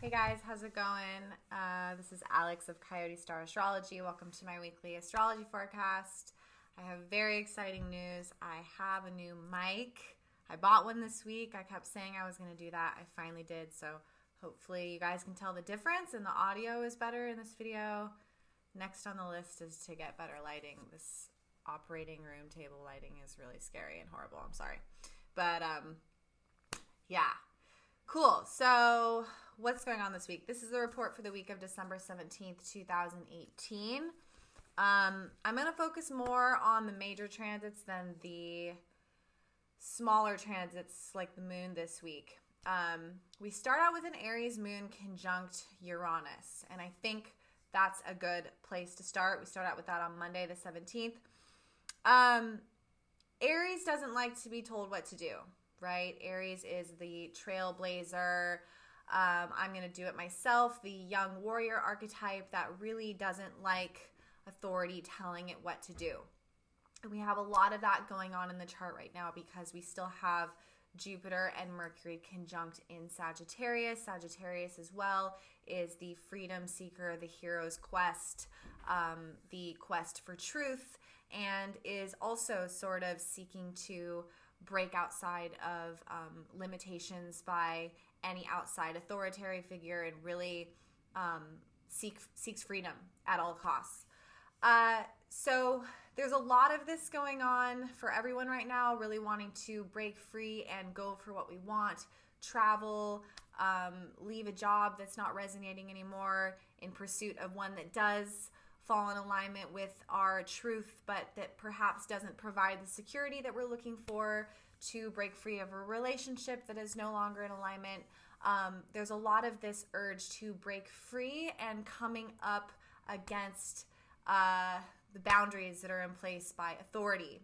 Hey guys, how's it going? This is Alex of Coyote Star Astrology. Welcome to my weekly astrology forecast. I have very exciting news. I have a new mic. I bought one this week. I kept saying I was going to do that. I finally did. So hopefully you guys can tell the difference and the audio is better in this video. Next on the list is to get better lighting. This operating room table lighting is really scary and horrible. I'm sorry. But yeah. Cool. So what's going on this week? This is the report for the week of December 17th, 2018. I'm going to focus more on the major transits than the smaller transits like the moon this week. We start out with an Aries moon conjunct Uranus, and I think that's a good place to start. We start out with that on Monday the 17th. Aries doesn't like to be told what to do. Right? Aries is the trailblazer. I'm going to do it myself. The young warrior archetype that really doesn't like authority telling it what to do. And we have a lot of that going on in the chart right now because we still have Jupiter and Mercury conjunct in Sagittarius. Sagittarius as well is the freedom seeker, the hero's quest, the quest for truth, and is also sort of seeking to break outside of limitations by any outside authoritarian figure and really seeks freedom at all costs. So there's a lot of this going on for everyone right now, really wanting to break free and go for what we want, travel, leave a job that's not resonating anymore in pursuit of one that does fall in alignment with our truth, but that perhaps doesn't provide the security that we're looking for, to break free of a relationship that is no longer in alignment. There's a lot of this urge to break free and coming up against the boundaries that are in place by authority.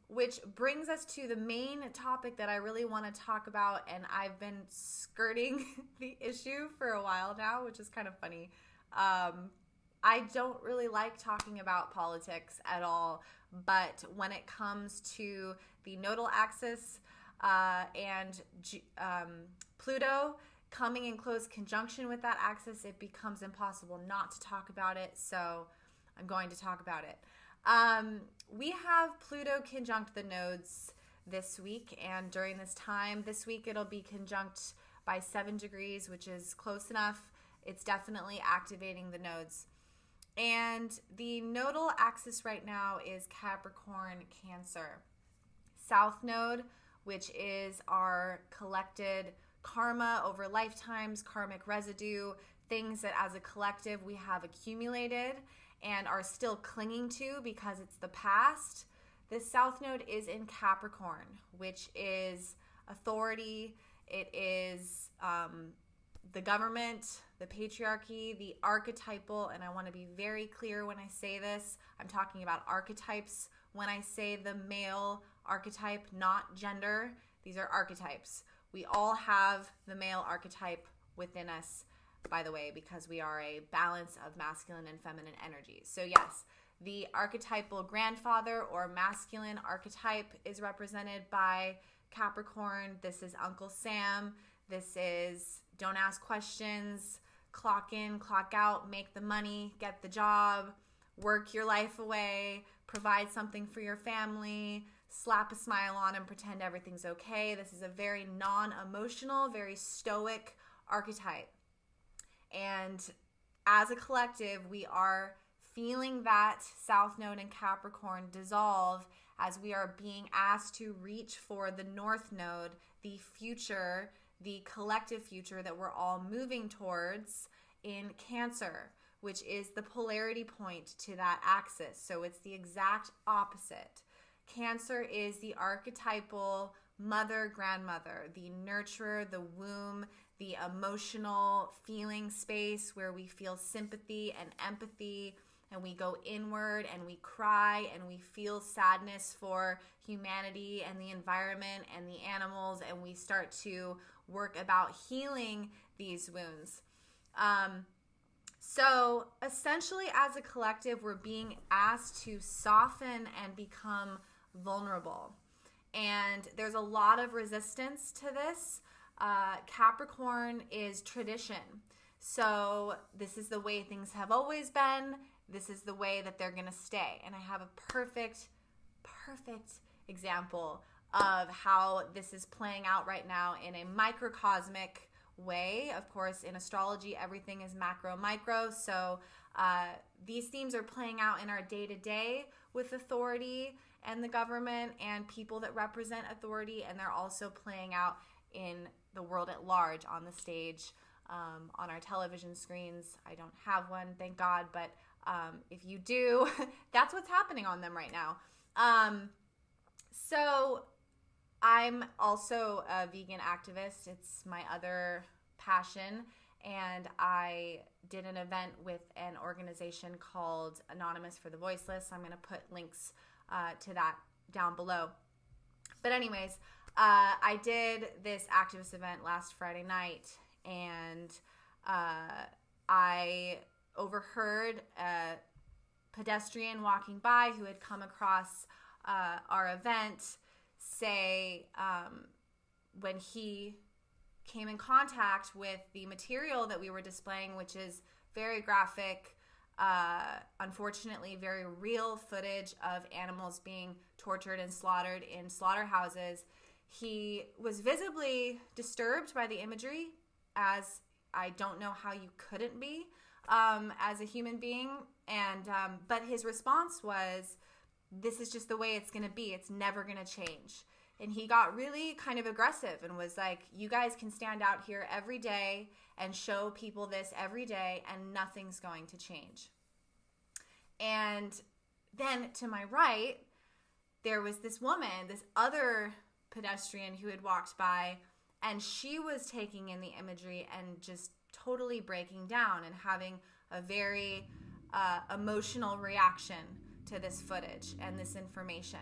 Which brings us to the main topic that I really want to talk about, and I've been skirting the issue for a while now, which is kind of funny. I don't really like talking about politics at all, but when it comes to the nodal axis and Pluto coming in close conjunction with that axis, it becomes impossible not to talk about it, so I'm going to talk about it. We have Pluto conjunct the nodes this week, and during this time, this week it'll be conjunct by 7 degrees, which is close enough. It's definitely activating the nodes. And the nodal axis right now is Capricorn-Cancer. South node, which is our collected karma over lifetimes, karmic residue, things that as a collective we have accumulated and are still clinging to because it's the past. This south node is in Capricorn, which is authority. It is the government, the patriarchy, the archetypal, and I want to be very clear when I say this, I'm talking about archetypes. When I say the male archetype, not gender, these are archetypes. We all have the male archetype within us, by the way, because we are a balance of masculine and feminine energies. So yes, the archetypal grandfather or masculine archetype is represented by Capricorn. This is Uncle Sam. This is don't ask questions, clock in, clock out, make the money, get the job, work your life away, provide something for your family, slap a smile on and pretend everything's okay. This is a very non-emotional, very stoic archetype. And as a collective, we are feeling that South Node in Capricorn dissolve as we are being asked to reach for the North Node, the future, the collective future that we're all moving towards in Cancer, which is the polarity point to that axis. So it's the exact opposite. Cancer is the archetypal mother, grandmother, the nurturer, the womb, the emotional feeling space where we feel sympathy and empathy, and we go inward and we cry and we feel sadness for humanity and the environment and the animals, and we start to work about healing these wounds. So essentially as a collective, we're being asked to soften and become vulnerable. And there's a lot of resistance to this. Capricorn is tradition. So this is the way things have always been. This is the way that they're going to stay. And I have a perfect example of how this is playing out right now in a microcosmic way. Of course, in astrology, everything is macro, micro. So these themes are playing out in our day-to-day with authority and the government and people that represent authority. And they're also playing out in the world at large, on the stage, on our television screens. I don't have one, thank God, but if you do, that's what's happening on them right now. So I'm also a vegan activist. It's my other passion, and I did an event with an organization called Anonymous for the Voiceless. I'm going to put links to that down below. But anyways, I did this activist event last Friday night, and I overheard a pedestrian walking by who had come across our event say, when he came in contact with the material that we were displaying, which is very graphic, unfortunately very real footage of animals being tortured and slaughtered in slaughterhouses, he was visibly disturbed by the imagery, as I don't know how you couldn't be as a human being. And but his response was, this is just the way it's going to be. It's never going to change. And he got really kind of aggressive and was like, you guys can stand out here every day and show people this every day, and nothing's going to change. And then to my right, there was this woman, this other pedestrian who had walked by, and she was taking in the imagery and just totally breaking down and having a very emotional reaction to this footage and this information.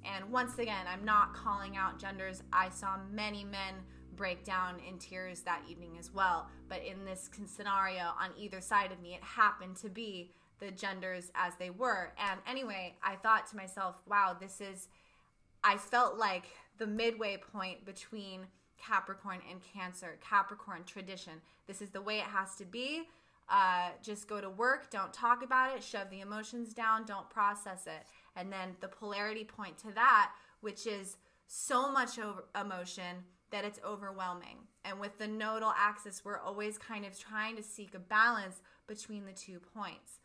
And once again, I'm not calling out genders. I saw many men break down in tears that evening as well. But in this scenario, on either side of me, it happened to be the genders as they were. And anyway, I thought to myself, wow, I felt like the midway point between Capricorn and Cancer. Capricorn, tradition. This is the way it has to be. Just go to work, don't talk about it, shove the emotions down, don't process it. And then the polarity point to that, which is so much emotion that it's overwhelming. And with the nodal axis, we're always kind of trying to seek a balance between the 2 points.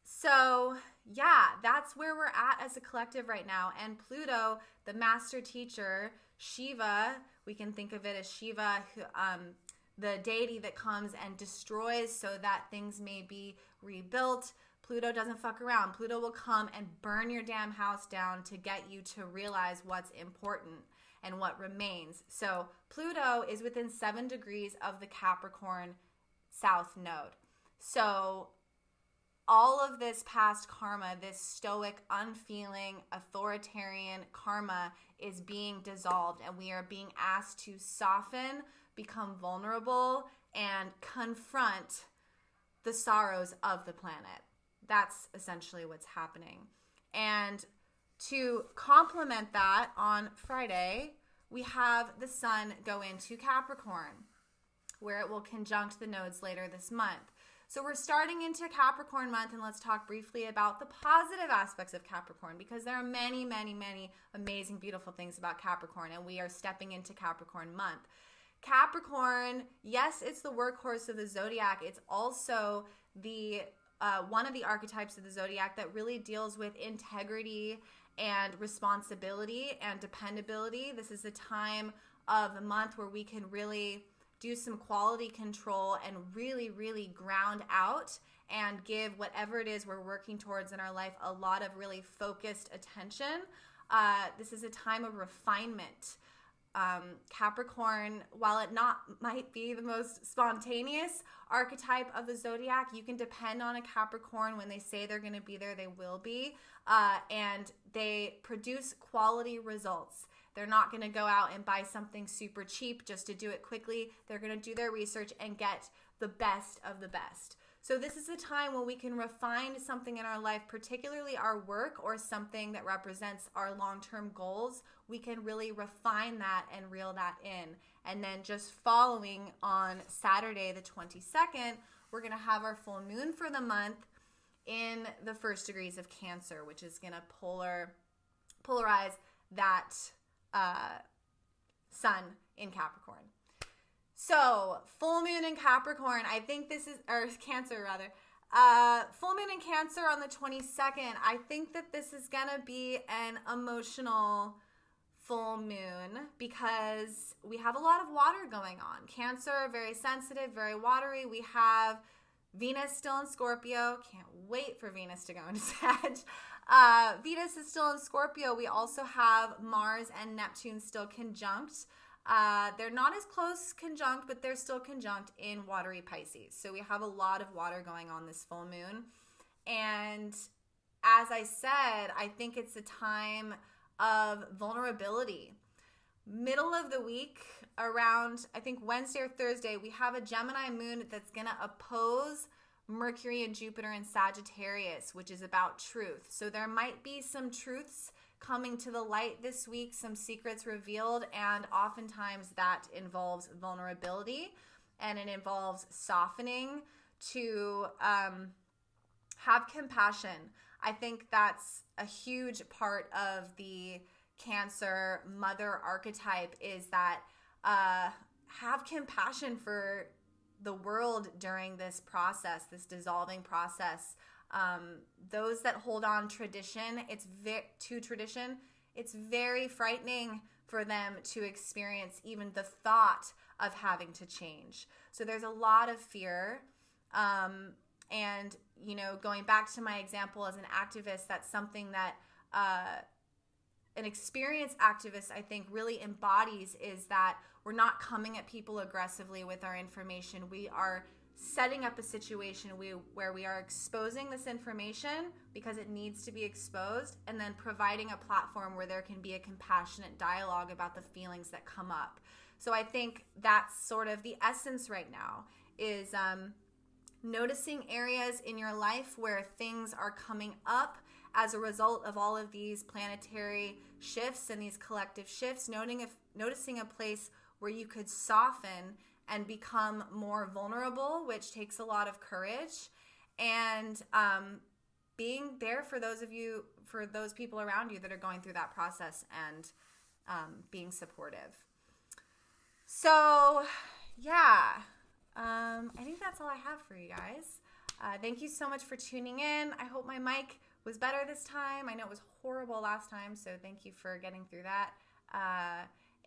So yeah, that's where we're at as a collective right now. And Pluto, the master teacher, Shiva, we can think of it as Shiva, who, the deity that comes and destroys so that things may be rebuilt. Pluto doesn't fuck around. Pluto will come and burn your damn house down to get you to realize what's important and what remains. So Pluto is within 7 degrees of the Capricorn South Node. So all of this past karma, this stoic, unfeeling, authoritarian karma is being dissolved, and we are being asked to soften, become vulnerable, and confront the sorrows of the planet. That's essentially what's happening. And to complement that, on Friday, we have the sun go into Capricorn, where it will conjunct the nodes later this month. So we're starting into Capricorn month, and let's talk briefly about the positive aspects of Capricorn, because there are many, many, many amazing, beautiful things about Capricorn, and we are stepping into Capricorn month. Capricorn, yes, it's the workhorse of the zodiac. It's also the one of the archetypes of the zodiac that really deals with integrity and responsibility and dependability. This is a time of the month where we can really do some quality control and really, really ground out and give whatever it is we're working towards in our life a lot of really focused attention. This is a time of refinement. Capricorn, while it might be the most spontaneous archetype of the zodiac, you can depend on a Capricorn. When they say they're going to be there, they will be. And they produce quality results. They're not going to go out and buy something super cheap just to do it quickly. They're going to do their research and get the best of the best. So this is a time when we can refine something in our life, particularly our work or something that represents our long-term goals. We can really refine that and reel that in. And then just following on Saturday the 22nd, we're going to have our full moon for the month in the first degrees of Cancer, which is going to polarize that sun in Capricorn. So, full moon in Capricorn, I think this is, or Cancer rather, full moon in Cancer on the 22nd, I think that this is going to be an emotional full moon because we have a lot of water going on. Cancer, very sensitive, very watery. We have Venus still in Scorpio. Can't wait for Venus to go into Sag. Venus is still in Scorpio. We also have Mars and Neptune still conjunct. They're not as close conjunct, but they're still conjunct in watery Pisces. So we have a lot of water going on this full moon. And as I said, I think it's a time of vulnerability. Middle of the week, around, I think Wednesday or Thursday, we have a Gemini moon that's going to oppose Mercury and Jupiter in Sagittarius, which is about truth. So there might be some truths coming to the light this week, some secrets revealed, and oftentimes that involves vulnerability and it involves softening to have compassion. I think that's a huge part of the Cancer mother archetype, is that have compassion for the world during this process, this dissolving process. Those that hold on tradition, it's very frightening for them to experience even the thought of having to change. So there's a lot of fear. And, you know, going back to my example as an activist, that's something that an experienced activist, I think, really embodies, is that we're not coming at people aggressively with our information. We are setting up a situation where we are exposing this information because it needs to be exposed, and then providing a platform where there can be a compassionate dialogue about the feelings that come up. So I think that's sort of the essence right now, is noticing areas in your life where things are coming up as a result of all of these planetary shifts and these collective shifts, noticing a place where you could soften and become more vulnerable, which takes a lot of courage, and being there for those people around you that are going through that process, and being supportive. So, yeah, I think that's all I have for you guys. Thank you so much for tuning in. I hope my mic was better this time. I know it was horrible last time, so thank you for getting through that.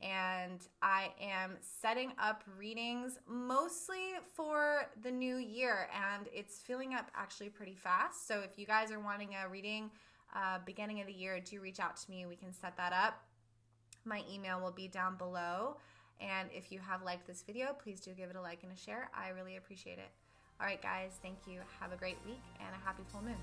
And I am setting up readings mostly for the new year, and it's filling up actually pretty fast. So if you guys are wanting a reading beginning of the year, do reach out to me. We can set that up. My email will be down below. And if you have liked this video, please do give it a like and a share. I really appreciate it. All right, guys, thank you. Have a great week and a happy full moon.